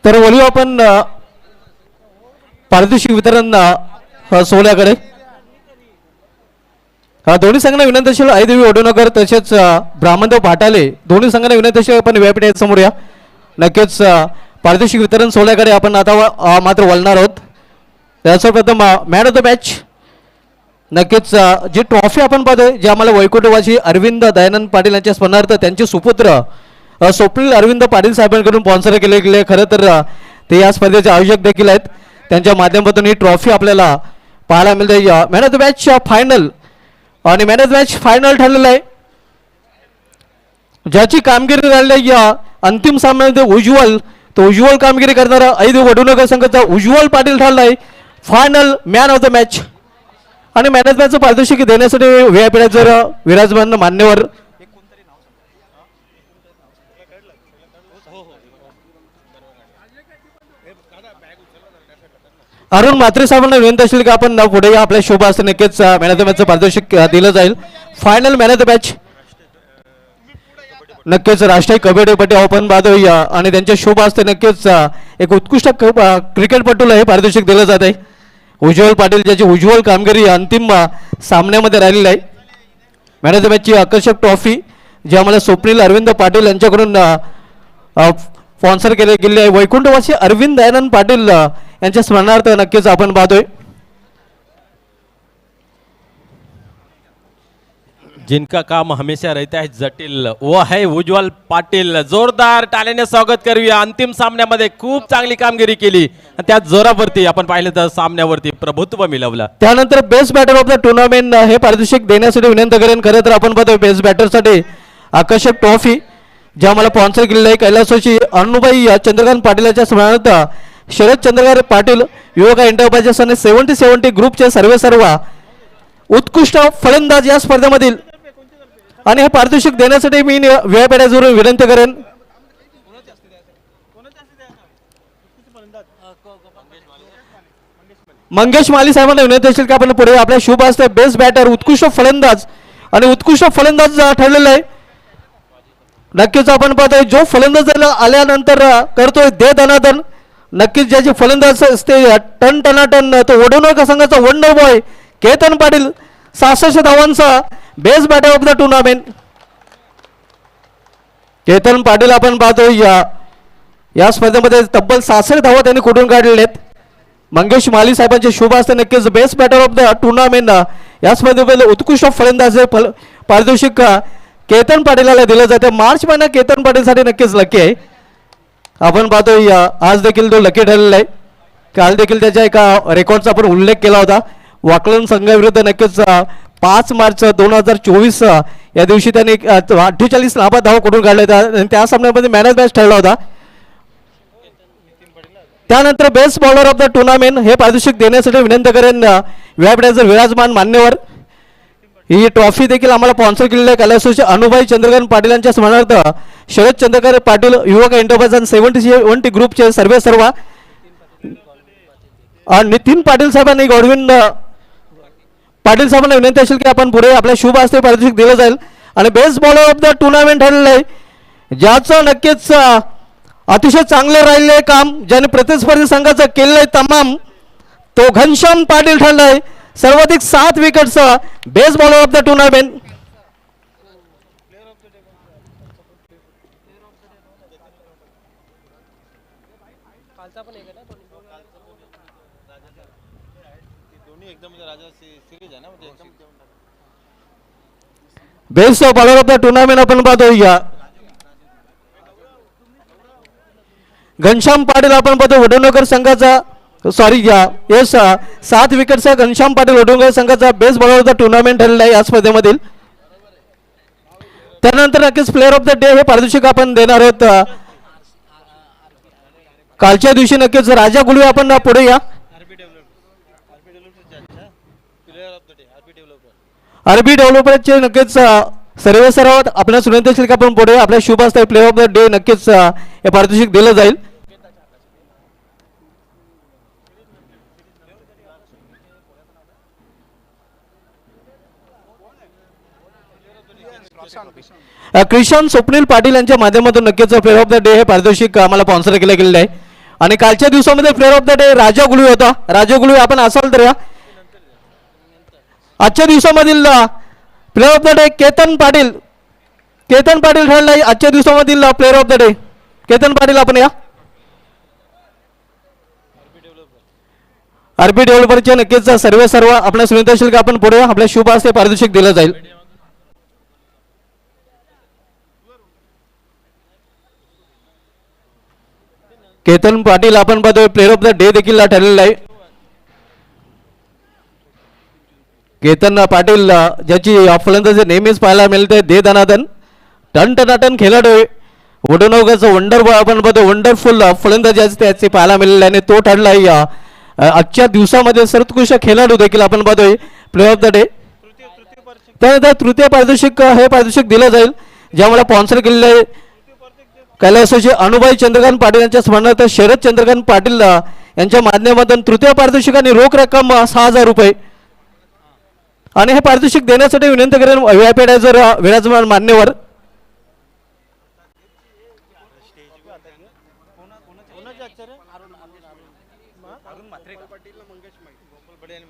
तर बोलू आपण पारितोषिक वितरण सोहळ्याकडे. दोन्ही संघांना विनंती असेल आईदेवी ओढूनगर तसेच ब्राह्मणदेव भाटाले दोन्ही संघांना विनंती असेल आपण व्यापीठ समोर या. नक्कीच पारितोषिक वितरण सोहळ्याकडे आपण आता मात्र वळणार आहोत. सर्वप्रथम मॅन ऑफ द मॅच नक्कीच जी ट्रॉफी आपण पाहतोय जे आम्हाला वैकुंठवासी अरविंद दयानंद पाटील यांच्या स्मरणार्थ त्यांचे सुपुत्र स्वप्नील अरविंद पाटील साहेबांकडून स्पॉन्सर केले गेले. खरं तर ते या स्पर्धेचे आयोजक देखील आहेत. त्यांच्या माध्यमातून ही ट्रॉफी आपल्याला पाहायला मिळते. Man of the match final आणि man of the match final ठरलेलं आहे. ज्याची कामगिरी झालेली या अंतिम सामन्यामध्ये उज्ज्वल कामगिरी करणारा आईदेवी वडूनगर संघाचा उज्ज्वल पाटील ठरला आहे final man of the match. आणि मॅन ऑफ द मॅचचं पारितोषिक देण्यासाठी व्यापीठाचे विराजमान मान्यवर अरुण म्हात्रे साहेबांना विनंती असेल की आपण पुढे या. आपल्या शोभा असते नक्कीच मॅन ऑफ द मॅचचं पारितोषिक दिलं जाईल. Final man of the match नक्कीच राष्ट्रीय कबड्डीपट्टी ओपन बादो आणि त्यांच्या शोभा असते नक्कीच एक उत्कृष्ट क्रिकेटपटूला हे पारितोषिक दिलं जात आहे. उज्ज्वल पाटील ज्याची उज्ज्वल कामगिरी अंतिम सामन्यामध्ये राहिलेली आहे. मॅन ऑफ द मॅचची आकर्षक ट्रॉफी जी आम्हाला स्वप्नील अरविंद पाटील यांच्याकडून स्पॉन्सर केले गेले आहे. वैकुंठवासी अरविंद दयानंद पाटील यांच्या स्मरणार्थ नक्कीच आपण पाहतोय. जिनका काम हमेशा रहता है जटिल वो है उज्ज्वल पाटील. जोरदार टाळ्याने स्वागत करूया. अंतिम सामन्यामध्ये खूप चांगली कामगिरी केली. त्या जोरावरती आपण पाहिलं तर सामन्यावरती प्रभुत्व मिळवलं. त्यानंतर best batter of the tournament हे पारितोषिक देण्यासाठी विनंती करेन. खरं तर आपण पाहतोय बेस्ट बॅटरसाठी आकर्षक ट्रॉफी जे आम्हाला स्पॉन्सर केलेलं आहे कैलासवासी अनुबाई चंद्रकांत पाटील यांच्या स्मरणार्थ शरद चंद्रकांत पाटील युवका एंटरप्राइजेस आणि 70 ग्रुपचे सर्व उत्कृष्ट फलंदाज या स्पर्धेमधील. आणि हे पारितोषिक देण्यासाठी मी व्यापीठावरून विनंती करेन. मंगेश माली साहेबांना विनंती असेल की आपण पुढे आपल्या शुभ असते बेस्ट बॅटर उत्कृष्ट फलंदाज आणि उत्कृष्ट फलंदाज ठरलेला आहे. नक्कीच आपण पाहतोय जो फलंदाज आल्यानंतर करतोय दे दनादन. नक्कीच ज्याची फलंदाज असते टन टनाटन तो वडूनगर संघाचा वंडर बॉय केतन पाटील 66 धावांचा best batter of the tournament Ketan Patil आपण पाहतोय या स्पर्धेमध्ये तब्बल 66 धावा त्यांनी कुठून काढलेले आहेत. मंगेश माली साहेबांचे शुभ असते नक्कीच best batter of the tournament या स्पर्धेमध्ये उत्कृष्ट फलंदाज पारितोषिक केतन पाटीलला दिलं जाते. मार्च महिना केतन पाटीलसाठी नक्कीच लकी आहे. आपण पाहतोय आज देखील तो लकी ठरलेला आहे. काल देखील त्याच्या एका रेकॉर्डचा आपण उल्लेख केला होता. वाकलन संघाविरुद्ध नक्कीच 5 मार्च 2024 या दिवशी त्यांनी 48 नाबाद धावा कुठून काढल्या होत्या. त्या सामन्यामध्ये मॅन ऑफ द मॅच ठरला होता. त्यानंतर best bowler of the tournament हे पारितोषिक देण्यासाठी विनंती करेन व्यापीठाचे विराजमान मान्यवर. ही ट्रॉफी देखील आम्हाला स्पॉन्सर केलेली आहे कैलासवासी अनुबाई चंद्रकांत पाटील यांच्या स्मरणार्थ शरद चंद्रकांत पाटील युवक एंटरप्राइज आणि 70 ग्रुपचे सर्व नितीन पाटील साहेबांनी गोडविंद पाटील साहेबांना विनंती असेल की आपण पुढे आपल्या शुभ असते पारितोषिक दिलं जाईल. आणि best bowler of the tournament ठरलेलं आहे ज्याचं नक्कीच अतिशय चांगलं राहिलेलं काम ज्याने प्रतिस्पर्धी संघाचं केलेलं आहे तमाम तो घनश्याम पाटील ठरला आहे. सर्वाधिक 7 विकेटचा best bowler of the tournament. Best bowler of the tournament आपण पाहतो घनश्याम पाटील आपण पाहतो वडूनगर संघाचा 7 विकेटचा घनश्याम पाटील वडूनगर संघाचा best bowler of the tournament ठरलेला आहे या स्पर्धेमधील. त्यानंतर नक्कीच प्लेअर ऑफ द डे हे पारितोषिक आपण देणार आहोत. कालच्या दिवशी नक्कीच राजा गुलवे आपण पुढे या. आरबी डेव्हलपरचे नक्कीच सर्व आपल्याला विनंती असेल की आपण पुढे आपल्या शुभ असतात प्लेअर ऑफ द डे नक्कीच हे पारितोषिक दिलं जाईल. क्रिशांत स्वप्नील पाटील यांच्या माध्यमातून नक्कीच प्लेअर ऑफ द डे हे पारितोषिक आम्हाला स्पॉन्सर केले गेलेले आहे. आणि कालच्या दिवसामध्ये player of the day Raja Gulve होता. राजा गुलवे आपण असाल तर या. आजच्या दिवसामधील player of the day Ketan Patil. Ketan Patil ठरला आजच्या दिवसामधील player of the day. Ketan Patil आपण या. आरपी डेव्हलपरचे नक्कीच सर्व आपल्या सुनीता शिल्के आपण पुढे आपल्या शुभ हस्ते पारितोषिक दिलं जाईल. केतन पाटील आपण पाहतोय प्लेअर ऑफ द डे देखील ठरलेला आहे. केतन पाटील ज्याची फलंदाजी नेहमीच पाहायला मिळते दे दनादन टन खेळाडू वडोनोगाचं वंडर आपण पाहतो वंडरफुल फलंदाजी त्याचे पाहायला मिळाले आणि तो ठरला या आजच्या दिवसामध्ये सर्वोत्कृष्ट खेळाडू देखील आपण पाहतोय प्लेअर ऑफ द डे. त्यानंतर तृतीय पारितोषिक हे पारितोषिक दिलं जाईल ज्यामुळे स्पॉन्सर केलेलं आहे कैलासाचे अनुभाई चंद्रकांत पाटील यांच्या स्मरणार्थ शरद चंद्रकांत पाटील यांच्या माध्यमातून तृतीय पारितोषिक आणि रोख रक्कम 6,000 रुपये. आणि हे पारितोषिक देण्यासाठी विनंती करेन व्हीआयपी ॲडवायझर विराजमान मान्यवर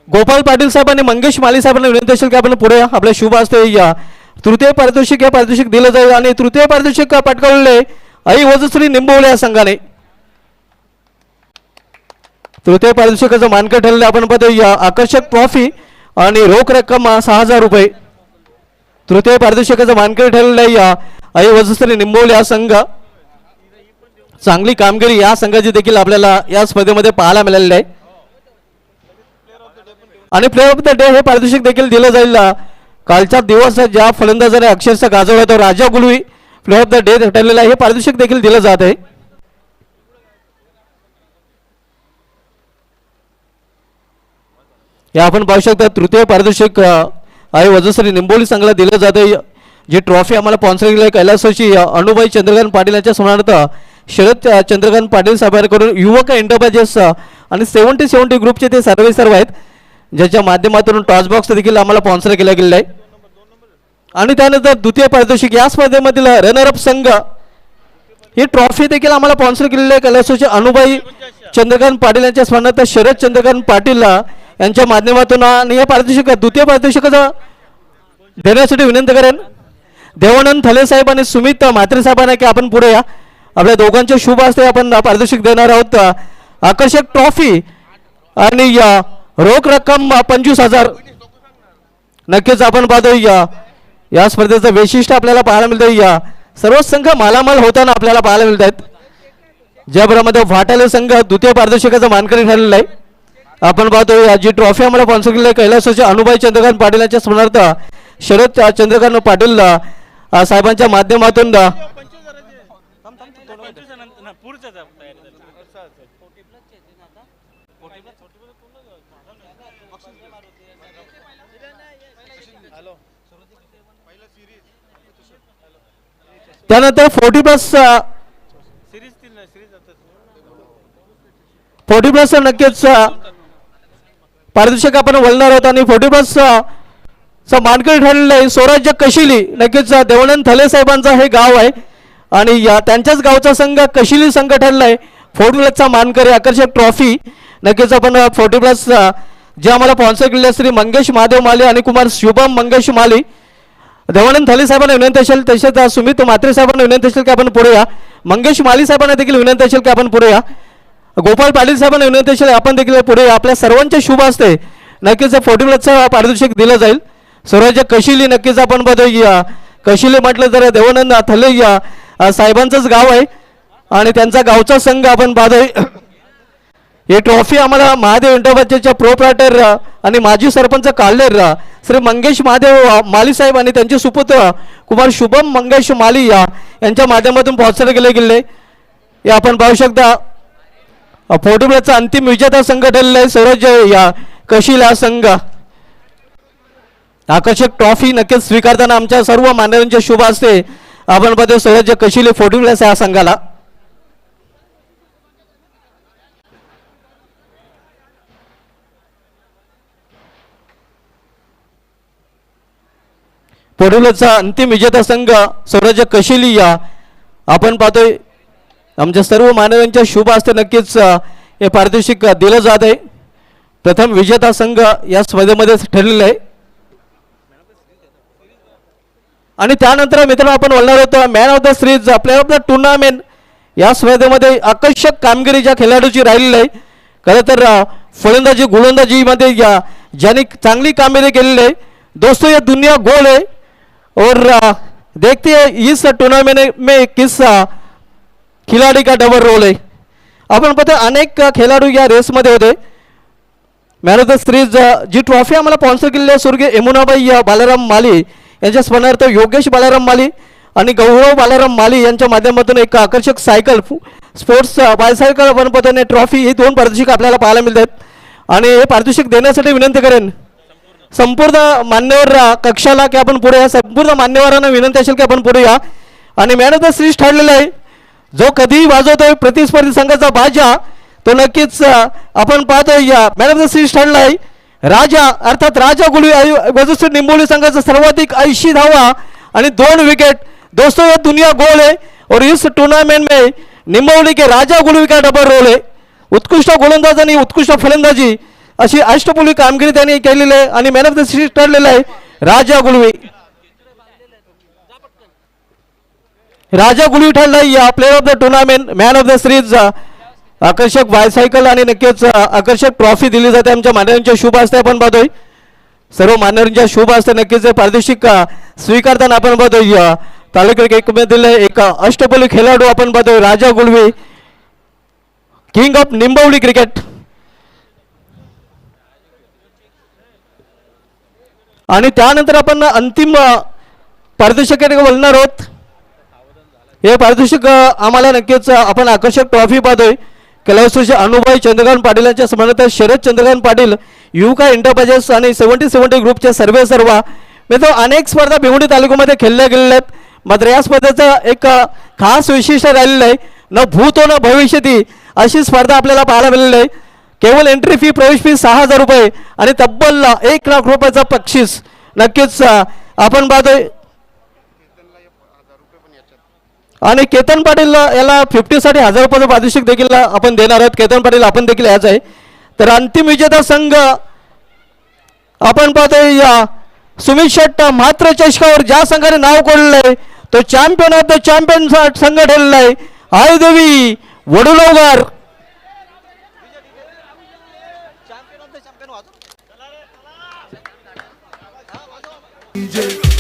गोपाल पाटील साहेब आणि मंगेश माली साहेबांना विनंती असेल की आपण पुढे आपल्या शुभ हस्ते या. तृतीय पारितोषिक हे पारितोषिक दिलं जाईल आणि तृतीय पारितोषिक पटकावले आई वजश्री निंबवले या संघाने. तृतीय पारितोषिकाचं मानकं ठरले आपण पाहतो या आकर्षक ट्रॉफी आणि रोख रक्कम 6,000 रुपये. तृतीय पारितोषिकाचं मानकं ठरलेलं आहे या आई वजश्री निंबवले हा संघ. चांगली कामगिरी या संघाची देखील आपल्याला या स्पर्धेमध्ये पाहायला मिळालेली आहे. आणि प्लेअर ऑफ द डे हे पारितोषिक देखील दिलं जाईल. कालचा दिवस ज्या फलंदाजाने अक्षरशः गाजवला तो राजा Gulvi player of the day ठरलेला आहे. हे पारितोषिक देखील दिलं जात आहे. या आपण पाहू शकता तृतीय पारितोषिक आहे वजश्री निंबोली संघाला दिलं जात आहे. जी ट्रॉफी आम्हाला स्पॉन्सर केली आहे कैलासाची अनुभाई चंद्रकांत पाटील यांच्या स्मरणार्थ शरद चंद्रकांत पाटील साहेबांकडून युवक एंटरप्राइजेस आणि 70 ग्रुपचे ते सर्व आहेत ज्याच्या माध्यमातून टॉस बॉक्स देखील आम्हाला स्पॉन्सर केला गेलेला आहे. आणि त्यानंतर द्वितीय पारितोषिक या स्पर्धेमधील रनरअप संघ ही ट्रॉफी देखील आम्हाला स्पॉन्सर केलेली आहे कैलासाचे अनुभाई चंद्रकांत पाटील यांच्या स्मरणार्थ शरद चंद्रकांत पाटील यांच्या माध्यमातून. आणि या पारितोषिक द्वितीय पारितोषिकाचा देण्यासाठी विनंती करेन देवानंद थले साहेब आणि सुमित म्हात्रे साहेबांना की आपण पुढे या. आपल्या दोघांच्या शुभ हस्ते आपण पारितोषिक देणार आहोत. आकर्षक ट्रॉफी आणि रोख रक्कम 25,000. नक्कीच आपण पाहतो या स्पर्धेचं वैशिष्ट्य आपल्याला पाहायला मिळतं. या सर्व संघ मालामाल होताना आपल्याला पाहायला मिळत आहेत. ज्याप्रमाणे वाटाले संघ द्वितीय पारितोषिकाचा मानकरी ठरलेला आहे. आपण पाहतो जी ट्रॉफी आम्हाला स्पॉन्सर केली आहे कैलासाचे अनुभाई चंद्रकांत पाटील यांच्या स्मरणार्थ शरद चंद्रकांत पाटील साहेबांच्या माध्यमातून त्यानंतर 40+ नक्कीच पारितोषिक आपण बोलणार आहोत. आणि 40+ मानकरी ठरलेलं आहे स्वराज्य कशिली. नक्कीच देवानंद थले साहेबांचा हे गाव आहे आणि त्यांच्याच गावचा संघ कशिली संघ ठरला आहे. 40+ मानकरी आकर्षक ट्रॉफी नक्कीच आपण 40+ जे आम्हाला स्पॉन्सर केलेले श्री मंगेश महादेव माली आणि कुमार शुभम मंगेश माली देवानंद थले साहेबांना विनंती असेल तसेच सुमित म्हात्रे साहेबांना विनंती असेल की आपण पुढे या. मंगेश माली साहेबांना देखील विनंती असेल की आपण पुढे या. गोपाल पाटील साहेबांना विनंती असेल आपण देखील पुढे या. आपल्या सर्वांच्या शुभ असते नक्कीच 40+ पारितोषिक दिलं जाईल. स्वराज्य कशिली नक्कीच आपण बघूया. कशिली म्हटलं तर देवानंद थले साहेबांचंच गाव आहे आणि त्यांचा गावचा संघ आपण पाहतोय. ही ट्रॉफी आम्हाला महादेव एंटरप्राइजेसच्या प्रोप्रायटर आणि माजी सरपंच काल्हेर श्री मंगेश महादेव माली साहेब आणि त्यांचे सुपुत्र कुमार शुभम मंगेश माली यांच्या माध्यमातून स्पॉन्सर केले गेले. हे आपण पाहू शकता 40+ अंतिम विजेता संघ ठरलेला आहे स्वराज्य कशिला संघ. आकर्षक ट्रॉफी नक्कीच स्वीकारताना आमच्या सर्व मान्यवरांच्या शुभ असते आपण पाहतो स्वराज्य कशिले 40+ या संघाला. अंतिम विजेता संघ स्वराज्य कशिली आपण पाहतोय आमच्या सर्व मान्यवरांच्या शुभ हस्ते नक्कीच हे पारितोषिक दिलं जात आहे. प्रथम विजेता संघ या स्पर्धेमध्ये ठरलेला आहे आणि त्यानंतर मित्रांनो आपण बोलणार होतो man of the series player of the tournament या स्पर्धेमध्ये आकर्षक कामगिरी ज्या खेळाडूची राहिलेली आहे. खरं तर फलंदाजी गोलंदाजीमध्ये ज्यांनी चांगली कामगिरी केलेली आहे. दोस्तों ये दुनिया गोल है और देखते हैं इस टूर्नामेंट में किस खिलाड़ी का डबल रोल है. आपण पता अनेक खेळाडू या रेसमध्ये होते. मॅन ऑफ द सिरीज जी ट्रॉफी आम्हाला स्पॉन्सर केलेली आहे स्वर्गीय यमुनाबाई बालाराम माली यांच्या स्मरणार्थ योगेश बालाराम माली आणि गौरव बालाराम माली यांच्या माध्यमातून एक आकर्षक सायकल स्पोर्ट्स बायसायकल आपण पद्धतीने ट्रॉफी ही दोन पारितोषिक आपल्याला पाहायला मिळतात आणि हे पारितोषिक देण्यासाठी विनंती करेन संपूर्ण मान्यवर कक्षाला की आपण पुढे या. संपूर्ण मान्यवरांना विनंती असेल की आपण पुढे या. आणि मॅन ऑफ द सिरीज ठरलेला आहे जो कधीही वाजवतोय प्रतिस्पर्धी संघाचा बाजा तो नक्कीच आपण पाहतोय या मॅन ऑफ द सिरीज ठरला आहे राजा अर्थात राजा गुलवी वजुस्ट्री निंबोली संघाचा सर्वाधिक 80 धावा आणि 2 विकेट. दोस्तों ये दुनिया गोल है और इस टूर्नामेंट में निंबोली के राजा गुलवी का डबल रोल है. उत्कृष्ट गोलंदाज आणि उत्कृष्ट फलंदाजी अशी अष्टपैलू कामगिरी त्यांनी केलेली आहे आणि मॅन ऑफ द सिरीज ठरलेला आहे राजा गुलवी. राजा गुलवी ठरला या player of the tournament man of the series. आकर्षक बायसायकल आणि नक्कीच आकर्षक ट्रॉफी दिली जाते आमच्या मान्यवरांच्या शुभ हस्ते आपण पाहतोय. सर्व मान्यवरांच्या शुभ हस्ते नक्कीच पारितोषिक स्वीकारताना आपण पाहतोय तालुका क्रिकेटमधील एक अष्टपैलू खेळाडू आपण पाहतोय राजा गुलवी किंग ऑफ निंबवली क्रिकेट. आणि त्यानंतर आपण अंतिम पारितोषिकाकडे बोलणार आहोत. हे पारितोषिक आम्हाला नक्कीच आपण आकर्षक ट्रॉफी पाहतोय कलावस्तूचे अनुभव चंद्रकांत पाटील यांच्या स्मरणार्थ शरद चंद्रकांत पाटील युका एंटरप्राइजेस आणि 70-70 ग्रुपचे सर्व मित्र अनेक स्पर्धा भिवंडी तालुक्यामध्ये खेळल्या गेलेल्या आहेत. मात्र या स्पर्धेचा एक खास वैशिष्ट्य राहिलेलं आहे न भूतो न भविष्यती अशी स्पर्धा आपल्याला पाहायला मिळालेली आहे. केवळ एंट्री फी प्रवेश फी 6,000 रुपये आणि तब्बल 1 लाख रुपयाचा बक्षीस नक्कीच आपण पाहतोय. आणि केतन पाटील याला 50साठी 1000 रुपयाचं पारितोषिक देखील आपण देणार आहोत. केतन पाटील आपण देखील याच आहे. तर अंतिम विजेता संघ आपण पाहतोय सुमित शेट्ट मात्र चषकावर ज्या संघाने नाव कोरलेलं आहे तो चॅम्पियन ऑफ द चॅम्पियन संघ ठरलेला आहे आयदेवी वडुलवगर. DJ